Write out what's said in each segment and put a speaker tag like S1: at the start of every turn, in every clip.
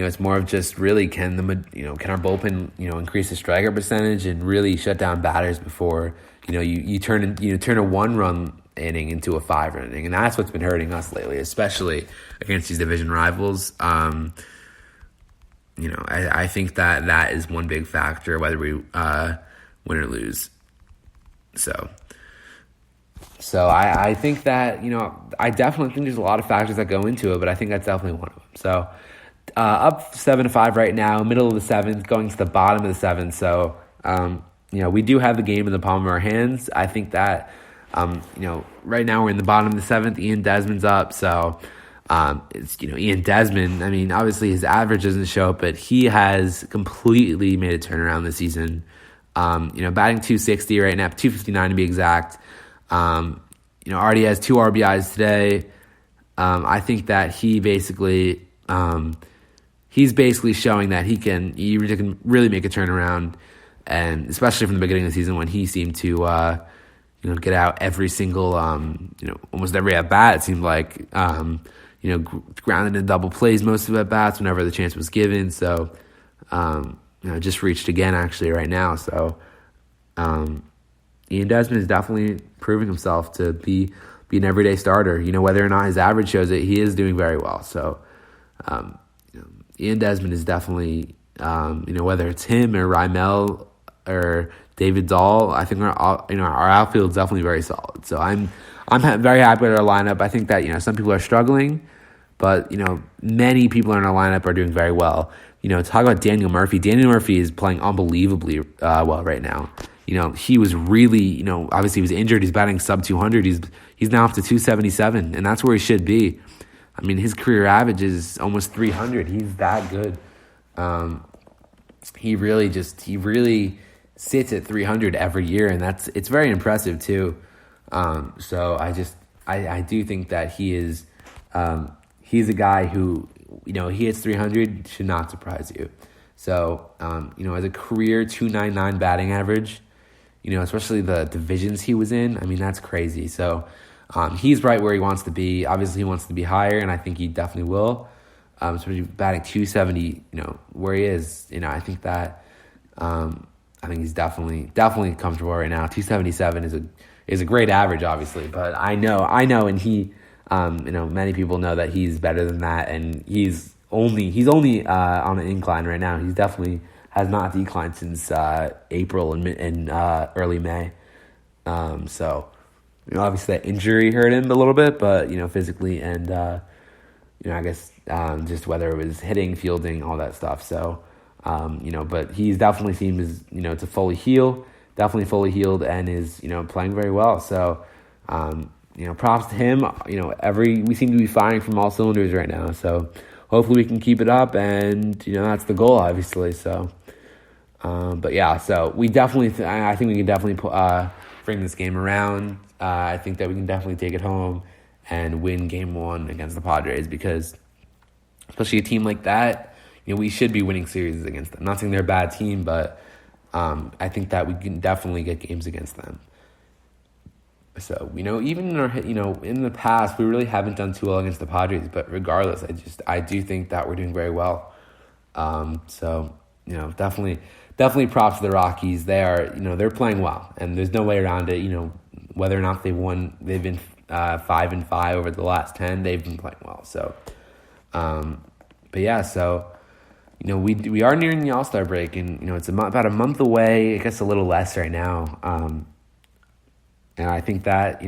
S1: it's more of just really can our bullpen, increase the striker percentage and really shut down batters before, you turn a 1-run inning into a 5-run inning. And that's what's been hurting us lately, especially against these division rivals. I think that is one big factor, whether we win or lose. So I think that, I definitely think there's a lot of factors that go into it, but I think that's definitely one of them. So up 7-5 right now, middle of the 7th, going to the bottom of the 7th. So, we do have the game in the palm of our hands. I think that, right now we're in the bottom of the 7th. Ian Desmond's up. So, it's, Ian Desmond, I mean, obviously his average doesn't show, but he has completely made a turnaround this season. Batting 260 right now, 259 to be exact. Already has 2 RBIs today. I think that he basically, he's basically showing that he can really make a turnaround, and especially from the beginning of the season when he seemed to, get out every single, almost every at bat. It seemed like, grounded in double plays most of at bats whenever the chance was given. So, just reached again actually right now. So, Ian Desmond is definitely proving himself to be an everyday starter. Whether or not his average shows it, he is doing very well. So, Ian Desmond is definitely, whether it's him or Rymel or David Dahl, I think our outfield is definitely very solid. So I'm very happy with our lineup. I think that, some people are struggling, but, many people in our lineup are doing very well. Talk about Daniel Murphy. Daniel Murphy is playing unbelievably well right now. He was really, obviously he was injured. He's batting sub 200. He's now up to 277, and that's where he should be. I mean, his career average is almost 300. He's that good. He really sits at 300 every year, and it's very impressive too. So I do think that he's a guy who, he hits 300, should not surprise you. So, as a career 299 batting average, especially the divisions he was in, I mean, that's crazy. So, he's right where he wants to be. Obviously, he wants to be higher, and I think he definitely will. Especially batting 270, where he is, I think that, I think he's definitely comfortable right now. 277 is a great average, obviously, but I know, and he, many people know that he's better than that, and he's only on an incline right now. He definitely has not declined since April and early May. So, obviously that injury hurt him a little bit, but physically and I guess just whether it was hitting, fielding, all that stuff. So, but he's definitely seems to fully healed, and is playing very well. So, props to him. We seem to be firing from all cylinders right now. So hopefully we can keep it up, and that's the goal, obviously. So, but yeah, so we definitely, I think we can definitely bring this game around. I think that we can definitely take it home and win Game 1 against the Padres, because especially a team like that, we should be winning series against them. Not saying they're a bad team, but I think that we can definitely get games against them. So, even in our, in the past, we really haven't done too well against the Padres, but regardless, I do think that we're doing very well. So, definitely props to the Rockies. They're playing well, and there's no way around it. Whether or not they've been 5-5 over the last 10, they've been playing well. So, but yeah, so, we are nearing the All-Star break, and, it's about a month away. I guess a little less right now. And I think that,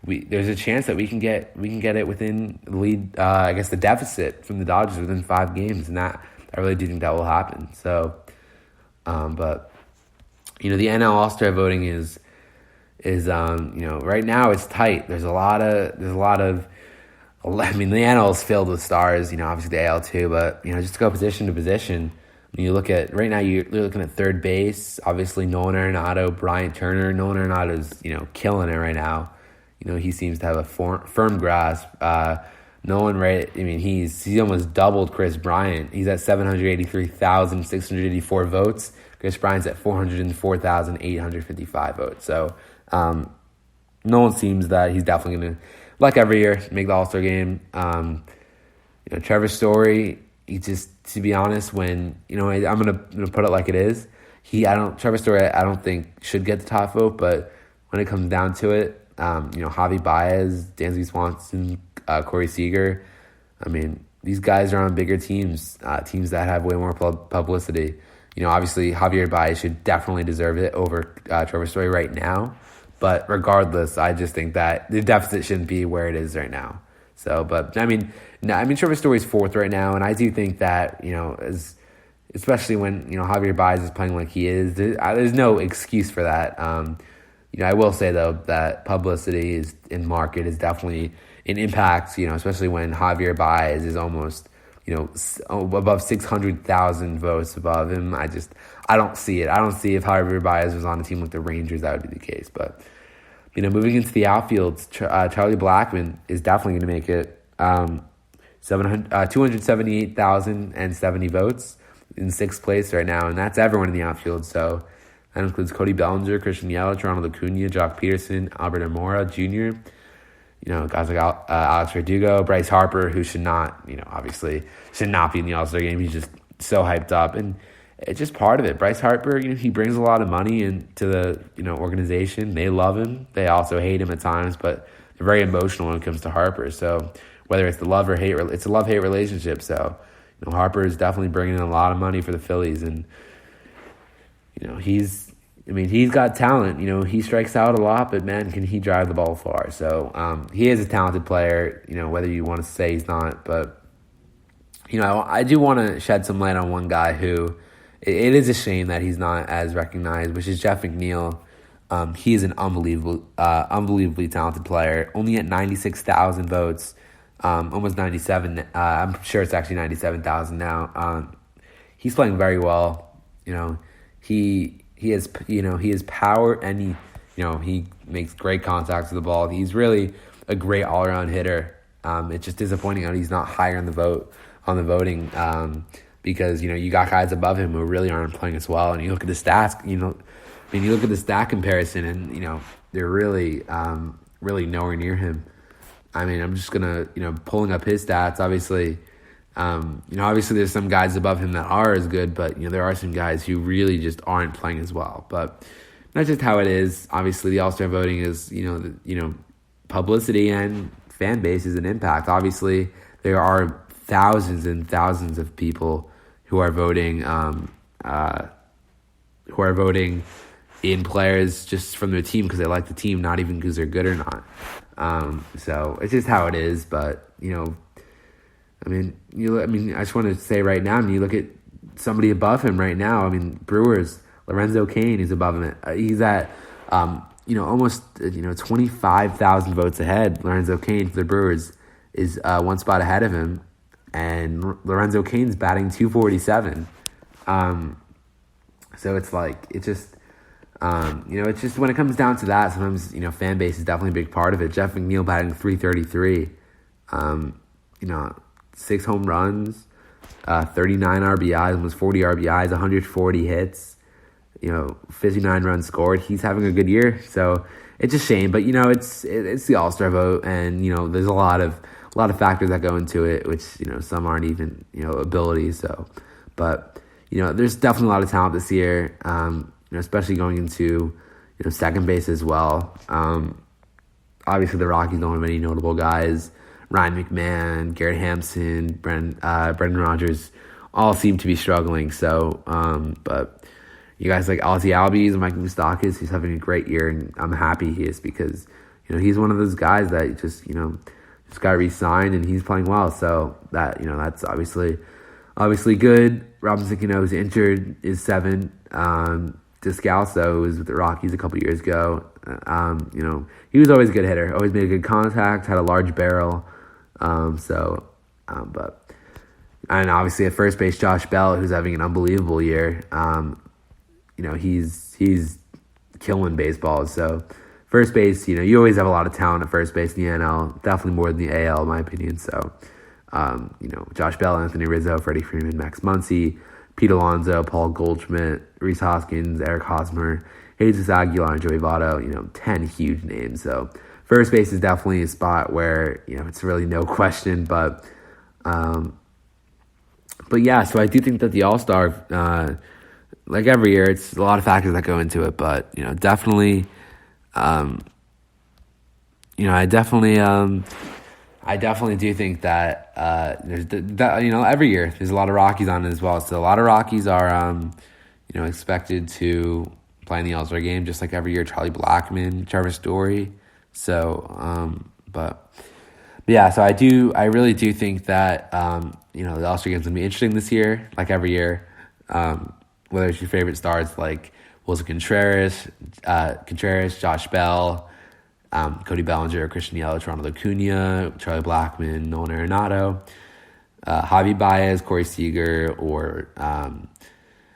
S1: there's a chance that we can get it within the lead, the deficit from the Dodgers within 5 games. And I really do think that will happen. So, but, the NL All-Star voting is right now it's tight. There's a lot of, I mean, the NL is filled with stars, obviously the AL too, but, just to go position to position, when you look at, right now you're looking at third base, obviously Nolan Arenado, Bryant Turner. Nolan Arenado's, killing it right now. He seems to have a firm grasp. Nolan, right, I mean, he's almost doubled Chris Bryant. He's at 783,684 votes. Chris Bryant's at 404,855 votes. So, Nolan seems that he's definitely going to, like every year, make the All-Star game. Trevor Story, he just, to be honest, when, I'm gonna put it like it is. Trevor Story, I don't think should get the top vote, but when it comes down to it, Javi Baez, Dansby Swanson, Corey Seager, I mean, these guys are on bigger teams, teams that have way more publicity. Obviously Javier Baez should definitely deserve it over Trevor Story right now. But regardless, I just think that the deficit shouldn't be where it is right now. So, but Trevor Story's fourth right now, and I do think that, especially when, Javier Baez is playing like he is, there's no excuse for that. I will say, though, that publicity in market is definitely an impact, especially when Javier Baez is almost, above 600,000 votes above him. I don't see it. I don't see if Javier Baez was on a team like the Rangers, that would be the case. But, moving into the outfield, Charlie Blackmon is definitely going to make it. 278,070 votes in sixth place right now, and that's everyone in the outfield. So that includes Cody Bellinger, Christian Yelich, Ronald Acuna, Jock Peterson, Albert Amora Jr., guys like Alex Verdugo, Bryce Harper, who should not, obviously should not be in the All-Star game. He's just so hyped up, and it's just part of it. Bryce Harper, he brings a lot of money into the, organization. They love him. They also hate him at times, but they're very emotional when it comes to Harper. So whether it's the love or hate, it's a love-hate relationship. So, Harper is definitely bringing in a lot of money for the Phillies, and, he's got talent. He strikes out a lot, but man, can he drive the ball far? So, he is a talented player, whether you want to say he's not, but, I do want to shed some light on one guy who it is a shame that he's not as recognized, which is Jeff McNeil. He is an unbelievably talented player, only at 96,000 votes. Almost 97. I'm sure it's actually 97,000 now. He's playing very well. He has power, and he makes great contacts with the ball. He's really a great all around hitter. It's just disappointing that he's not higher on the voting. Because you got guys above him who really aren't playing as well. And you look at the stats. You look at the stat comparison, and they're really nowhere near him. I'm just gonna, pulling up his stats. Obviously, obviously there's some guys above him that are as good, but there are some guys who really just aren't playing as well. But that's just how it is. Obviously, the All-Star voting is, publicity and fan base is an impact. Obviously, there are thousands and thousands of people who are voting, in players just from their team because they like the team, not even because they're good or not. So it's just how it is. But I just want to say right now, you look at somebody above him right now. Brewers, Lorenzo Cain is above him. He's at almost 25,000 votes ahead. Lorenzo Cain for the Brewers is one spot ahead of him, and Lorenzo Cain's batting .247. So it's like it's just when it comes down to that, sometimes fan base is definitely a big part of it. Jeff McNeil batting .333, 6 home runs, 39 RBIs, almost 40 RBIs, 140 hits, 59 runs scored. He's having a good year, so it's a shame. But it's the All-Star vote, and there's a lot of factors that go into it, which some aren't even abilities. So, but there's definitely a lot of talent this year. Especially going into second base as well. Obviously, the Rockies don't have any notable guys. Ryan McMahon, Garrett Hampson, Brendan Rodgers all seem to be struggling. So, but you guys like Ozzie Albies and Mike Moustakas, he's having a great year, and I'm happy he is because he's one of those guys that just got re-signed and he's playing well. So that that's obviously good. Robinson Cano is injured, is 7. Descalso was with the Rockies a couple years ago. He was always a good hitter, always made a good contact, had a large barrel. And obviously at first base, Josh Bell, who's having an unbelievable year. He's killing baseball. So first base, you always have a lot of talent at first base in the NL, definitely more than the AL in my opinion. So, Josh Bell, Anthony Rizzo, Freddie Freeman, Max Muncy, Pete Alonso, Paul Goldschmidt, Rhys Hoskins, Eric Hosmer, Jesus Aguilar, and Joey Votto, 10 huge names. So first base is definitely a spot where, it's really no question. But But yeah, so I do think that the All-Star, like every year, it's a lot of factors that go into it, but, definitely, I definitely do think that every year there's a lot of Rockies on it as well. So a lot of Rockies are expected to play in the All-Star game, just like every year. Charlie Blackmon, Trevor Story. So, but yeah. So I really do think that the All-Star game's gonna be interesting this year, like every year. Whether it's your favorite stars like Wilson Contreras, Josh Bell, Cody Bellinger, Christian Yelich, Ronald Acuna, Charlie Blackmon, Nolan Arenado, Javi Baez, Corey Seager, or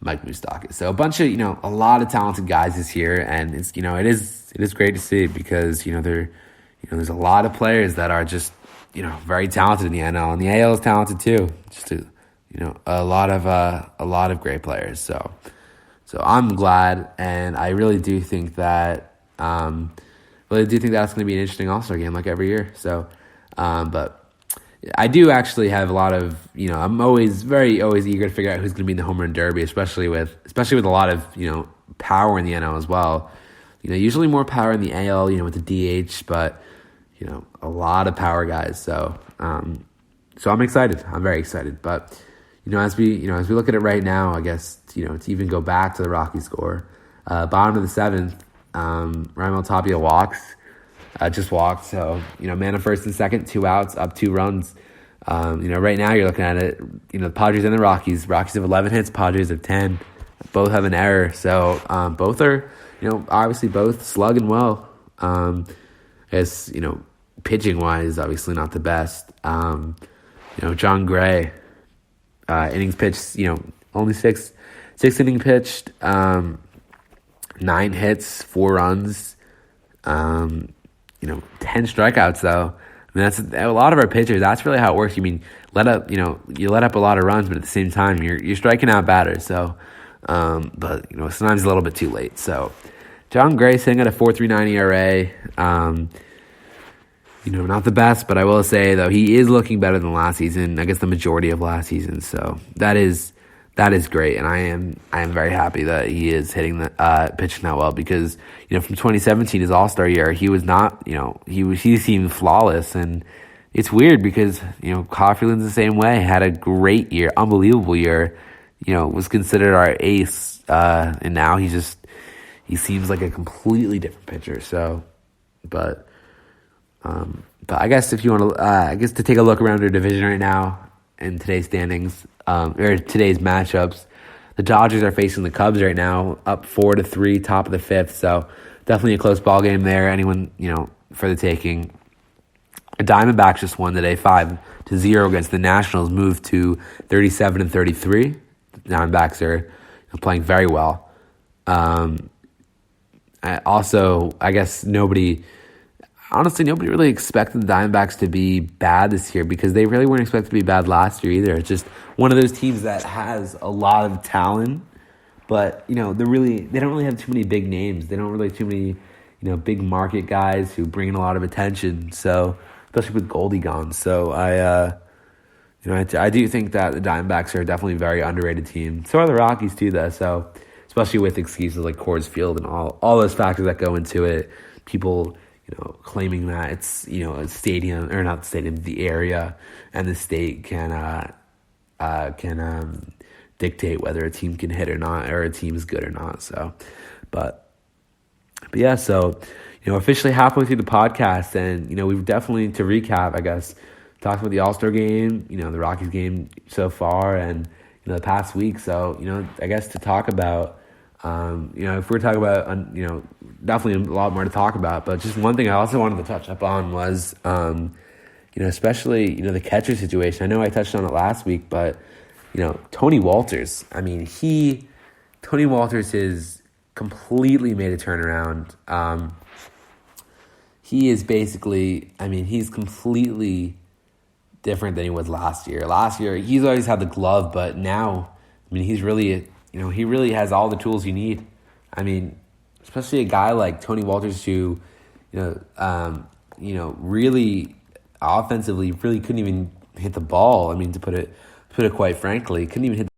S1: Mike Moustakas. So a bunch of a lot of talented guys this year, and it's it is great to see because there's a lot of players that are just very talented in the NL, and the AL is talented too. Just a lot of great players. So I'm glad, and I really do think that. But I do think that's going to be an interesting All-Star game like every year. So, but I do actually have a lot of, I'm always eager to figure out who's going to be in the home run derby, especially with a lot of, power in the NL as well. Usually more power in the AL, with the DH, but, a lot of power guys. So I'm excited. I'm very excited. But, as we look at it right now, I guess, to even go back to the Rocky score, bottom of the seventh, Raimel Tapia just walked. So, man of first and second, 2 outs, up 2 runs. Right now you're looking at it, the Padres and the Rockies. Rockies have 11 hits, Padres have 10. Both have an error. So, both are, obviously both slugging well. I guess, pitching wise, obviously not the best. John Gray, innings pitched, only six innings pitched, 9 hits, 4 runs, 10 strikeouts though. I mean, that's a lot of our pitchers. That's really how it works. You mean you let up a lot of runs, but at the same time you're striking out batters. So, but sometimes a little bit too late. So, John Gray sitting at a 4.39 ERA. Not the best, but I will say though he is looking better than last season. I guess the majority of last season. So that is great, and I am very happy that he is hitting the pitching that well because from 2017 his All-Star year he was not he seemed flawless, and it's weird because Coffeyland's the same way, had a great year, unbelievable year, was considered our ace, and now he seems like a completely different pitcher. So, but I guess if you want to to take a look around our division right now in today's standings. Or today's matchups, the Dodgers are facing the Cubs right now, up 4-3, top of the 5th. So definitely a close ball game there. Anyone for the taking. The Diamondbacks just won today, 5-0 against the Nationals, moved to 37-33. The Diamondbacks are playing very well. I guess nobody really expected the Diamondbacks to be bad this year because they really weren't expected to be bad last year either. It's just one of those teams that has a lot of talent, but they don't really have too many big names. They don't really have too many big market guys who bring in a lot of attention. So especially with Goldie gone. So I do think that the Diamondbacks are definitely a very underrated team. So are the Rockies too, though. So especially with excuses like Coors Field and all those factors that go into it, people claiming that it's a stadium, or not the stadium, the area and the state can dictate whether a team can hit or not, or a team is good or not. So, but yeah, so officially halfway through the podcast, and we've definitely, to recap, I guess, talked about the All-Star game, the Rockies game so far, and the past week. So I guess to talk about. If we're talking about, definitely a lot more to talk about, but just one thing I also wanted to touch up on was, especially, the catcher situation. I know I touched on it last week, but, Tony Walters, Tony Walters has completely made a turnaround. He is basically, he's completely different than he was last year. Last year, he's always had the glove, but now, he's really... he really has all the tools you need. Especially a guy like Tony Walters who, really offensively really couldn't even hit the ball. To put it put it quite frankly, couldn't even hit